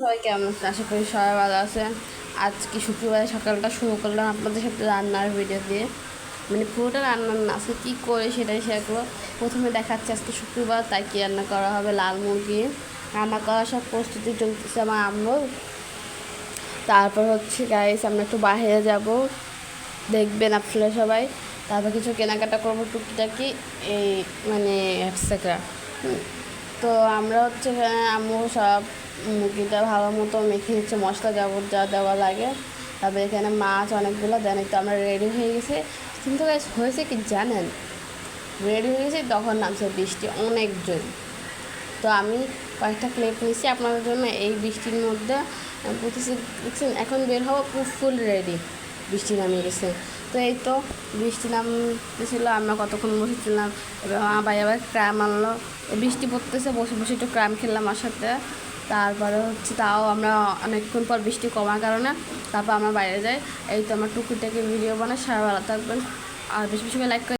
সবাই কেমন আছেন? আশা করি সবাই ভালো আছে। আজকে শুক্রবারে সকালটা শুরু করলাম আপনাদের সাথে রান্নার ভিডিও দিয়ে, মানে পুরোটা রান্নার না, আজকে কী করে সেটাই শেয়ার করবো। প্রথমে দেখাচ্ছি আজকে শুক্রবার, তাই কী রান্না করা হবে। লাল মুরগি রান্না করার সব প্রস্তুতি চলতেছে আমার আম্মু। তারপর হচ্ছে গাইস আমরা একটু বাইরে যাব, দেখবেন আপনারা সবাই। তারপর কিছু কেনাকাটা করবো টুকিটাকি, এই মানে এটসেট্রা। তো আমরা হচ্ছে আম্মু সব মুরগিটা ভালো মতো মেখে নিচ্ছে, মশলা যা দেওয়া লাগে। তারপরে এখানে মাছ অনেকগুলো দেন। তো আমরা রেডি হয়ে গেছি, কিন্তু গাইস হয়েছে কি জানেন, রেডি হয়ে গেছি তখন নামছে বৃষ্টি অনেক জোর। তো আমি কয়েকটা ক্লিপ নিয়েছি আপনাদের জন্য এই বৃষ্টির মধ্যে। বলতেছি দেখছেন, এখন বের হবো ফুল রেডি, বৃষ্টি নামিয়ে গেছে। তো এই তো বৃষ্টি নামতেছিল, আমরা কতক্ষণ বসেছিলাম। এবার আমার ভাই আবার ক্রাম আনলো, বৃষ্টি পড়তেছে, বসে বসে একটু ক্রাম খেললাম আমার সাথে। তারপরে হচ্ছে তাও আমরা অনেকক্ষণ পর বৃষ্টি কমার কারণে তারপর আমরা বাইরে যাই। এই তো আমার টুকিটাকি ভিডিও বানাই। সবাই ভালো থাকবেন আর বেশি বেশি লাইক করে